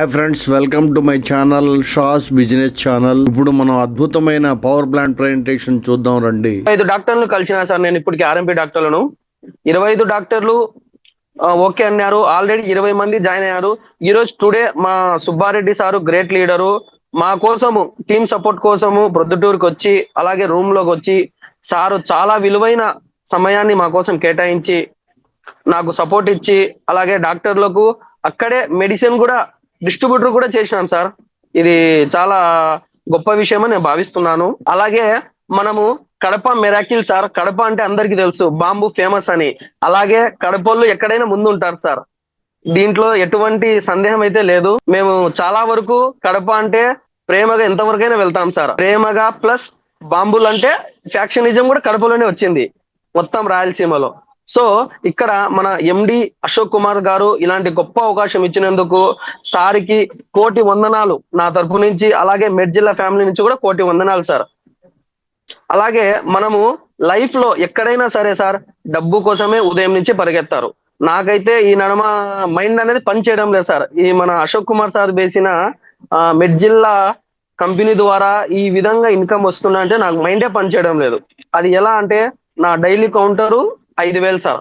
Hi friends, welcome to my channel షాస్ business channel. ఇప్పుడు మనం అద్భుతమైన పవర్ ప్లాంట్ ప్రెజెంటేషన్ చూద్దాం రండి. 25 డాక్టర్లు కలిసిన సార్ నేను ఇప్పటికి ఆర్ఎంపీ డాక్టర్లను 25 డాక్టర్లు ఓకే అన్నారు. ఆల్రెడీ 20 మంది జాయిన్ అయ్యారు. ఈ రోజు టుడే మా సుబ్బారెడ్డి సారు గ్రేట్ లీడరు మా కోసము టీమ్ సపోర్ట్ కోసము ప్రొద్దుటూరుకి వచ్చి అలాగే రూమ్ లోకి వచ్చి సారు చాలా విలువైన సమయాన్ని మా కోసం కేటాయించి నాకు సపోర్ట్ ఇచ్చి అలాగే డాక్టర్లకు అక్కడే మెడిసిన్ కూడా డిస్ట్రిబ్యూటర్ కూడా చేసినాం సార్. ఇది చాలా గొప్ప విషయం అని నేను భావిస్తున్నాను. అలాగే మనము కడప మెరాకిల్ సార్. కడప అంటే అందరికీ తెలుసు, బాంబు ఫేమస్ అని. అలాగే కడపళ్ళు ఎక్కడైనా ముందు ఉంటారు సార్, దీంట్లో ఎటువంటి సందేహం అయితే లేదు. మేము చాలా వరకు కడప అంటే ప్రేమగా ఎంతవరకైనా వెళ్తాం సార్. ప్రేమగా ప్లస్ బాంబులు అంటే ఫ్యాక్షనిజం కూడా కడపలోనే వచ్చింది మొత్తం రాయలసీమలో. సో ఇక్కడ మన ఎండి అశోక్ కుమార్ గారు ఇలాంటి గొప్ప అవకాశం ఇచ్చినందుకు సార్కి కోటి వందనాలు నా తరపు నుంచి, అలాగే మెడ్జిల్లా ఫ్యామిలీ నుంచి కూడా కోటి వందనాలు సార్. అలాగే మనము లైఫ్ లో ఎక్కడైనా సరే సార్ డబ్బు కోసమే ఉదయం నుంచి పరిగెత్తారు. నాకైతే ఈ నడమ మైండ్ అనేది పని చేయడం లేదు సార్. ఈ మన అశోక్ కుమార్ సార్ వేసిన మెడ్జిల్లా కంపెనీ ద్వారా ఈ విధంగా ఇన్కమ్ వస్తున్నా అంటే నాకు మైండే పని చేయడం లేదు. అది ఎలా అంటే నా డైలీ కౌంటరు 5,000 సార్.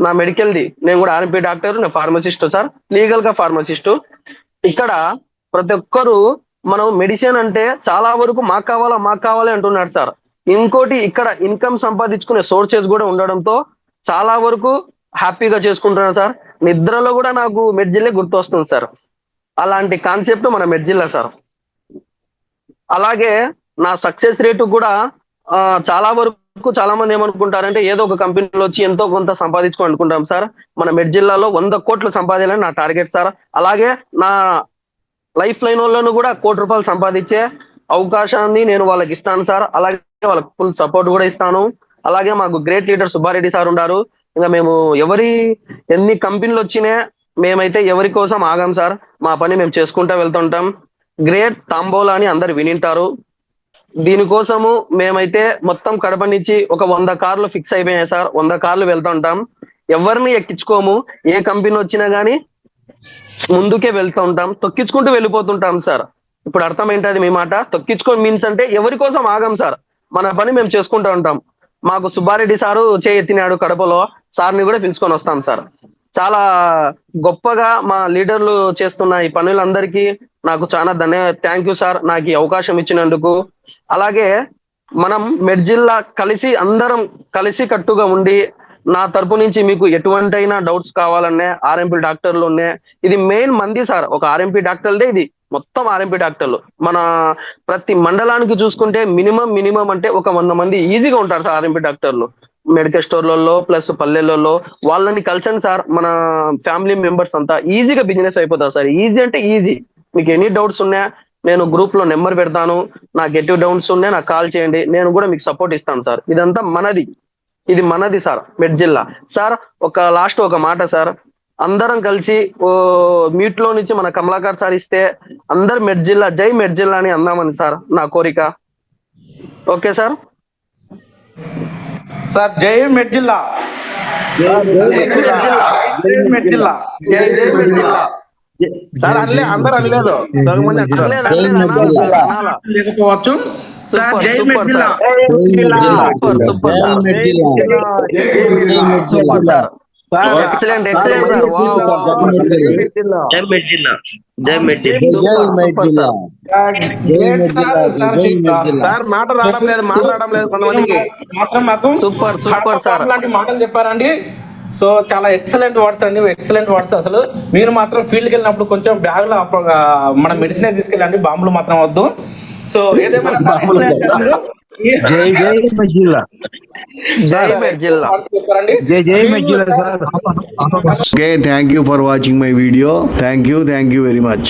నా మెడికల్ది, నేను కూడా ఆర్ఎంపీ డాక్టర్, నేను ఫార్మసిస్ట్ సార్, లీగల్ గా ఫార్మసిస్ట్. ఇక్కడ ప్రతి ఒక్కరు మనం మెడిసిన్ అంటే చాలా వరకు మాకు కావాలి అంటున్నాడు సార్. ఇంకోటి ఇక్కడ ఇన్కమ్ సంపాదించుకునే సోర్సెస్ కూడా ఉండడంతో చాలా వరకు హ్యాపీగా చేసుకుంటున్నాను సార్. నిద్రలో కూడా నాకు మెడ్జిల్లే గుర్తొస్తుంది సార్. అలాంటి కాన్సెప్ట్ మన మెడ్జిల్లా సార్. అలాగే నా సక్సెస్ రేటు కూడా చాలా వరకు చాలా మంది ఏమనుకుంటారంటే ఏదో ఒక కంపెనీలో వచ్చి ఎంతో కొంత సంపాదించుకో అనుకుంటాం సార్. మన మెడ్జిల్లాలో 100 కోట్లు సంపాదించాలని నా టార్గెట్ సార్. అలాగే నా లైఫ్ లైన్ వాళ్ళను కూడా ₹1 కోటి సంపాదించే అవకాశాన్ని నేను వాళ్ళకి ఇస్తాను సార్. అలాగే వాళ్ళకి ఫుల్ సపోర్ట్ కూడా ఇస్తాను. అలాగే మాకు గ్రేట్ లీడర్ సుబ్బారెడ్డి సార్ ఉన్నారు. ఇంకా మేము ఎన్ని కంపెనీలు వచ్చినా మేమైతే ఎవరి కోసం ఆగాం సార్. మా పని మేము చేసుకుంటూ వెళ్తుంటాం. గ్రేట్ తాంబోలా అని అందరు వినింటారు. దీనికోసము మేమైతే మొత్తం కడప నుంచి ఒక 100 కార్లు ఫిక్స్ అయిపోయాయి సార్. 100 కార్లు వెళ్తుంటాం. ఎవరిని ఎక్కించుకోము. ఏ కంపెనీ వచ్చినా గానీ ముందుకే వెళ్తూ ఉంటాం, తొక్కించుకుంటూ వెళ్ళిపోతుంటాం సార్. ఇప్పుడు అర్థం ఏంటది మీ మాట? తొక్కించుకొని మీన్స్ అంటే ఎవరి కోసం ఆగం సార్. మన పని మేము చేసుకుంటూ ఉంటాం. మాకు సుబ్బారెడ్డి సారు చేయెత్తినాడు కడపలో, సార్ని కూడా పిలుచుకొని వస్తాం సార్. చాలా గొప్పగా మా లీడర్లు చేస్తున్న ఈ పనులందరికీ నాకు చాలా థ్యాంక్ యూ సార్, నాకు ఈ అవకాశం ఇచ్చినందుకు. అలాగే మనం మెడ్జిల్లా అందరం కలిసి కట్టుగా ఉండి నా తరపు నుంచి మీకు ఎటువంటి డౌట్స్ కావాలన్నా ఆర్ఎంపీ డాక్టర్లు ఉన్నాయి. ఇది మెయిన్ మంది సార్, ఒక ఆర్ఎంపీ డాక్టర్లే ఇది మొత్తం ఆర్ఎంపీ డాక్టర్లు. మన ప్రతి మండలానికి చూసుకుంటే మినిమం అంటే ఒక 100 మంది ఈజీగా ఉంటారు సార్ ఆర్ఎంపీ డాక్టర్లు. మెడికల్ స్టోర్లలో ప్లస్ పల్లెలలో వాళ్ళని కలిసండి సార్. మన ఫ్యామిలీ మెంబర్స్ అంతా ఈజీగా బిజినెస్ అయిపోతారు సార్. ఈజీ అంటే ఈజీ. మీకు ఎనీ డౌట్స్ ఉన్నా నేను గ్రూప్ లో నెంబర్ పెడతాను. నాకు ఎటువంటి డౌట్స్ ఉన్నా నాకు కాల్ చేయండి, నేను కూడా మీకు సపోర్ట్ ఇస్తాను సార్. ఇదంతా మనది, ఇది మనది సార్ మెడ్జిల్లా. సార్ లాస్ట్ ఒక మాట సార్, అందరం కలిసి మీట్ లో నుంచి మన కమలాకర్ సార్ ఇస్తే అందరు మెడ్జిల్లా జై మెడ్జిల్లా అని అందామని సార్ నా కోరిక. Okay sir. సార్ జై మెడ్జిల్లా, సార్ అనలే, అందరు అనలేదు, లేకపోవచ్చు సార్. జై మెడ్జిల్లా, ఎక్సలెంట్ సార్. మాట రావడం లేదు కొంతమందికి మాత్రం. మాకు సూపర్ సార్ లాంటి మాటలు చెప్పారండి. సో చాలా ఎక్సలెంట్ వర్డ్స్ అండి, ఎక్సలెంట్ వర్డ్స్. అసలు మీరు మాత్రం ఫీల్డ్కి వెళ్ళినప్పుడు కొంచెం బ్యాగ్ లో మన మెడిసిన్ తీసుకెళ్ళండి, బాంబులు మాత్రం వద్దు. సో ఏదేమైనా thank you for watching my video. Thank you very much.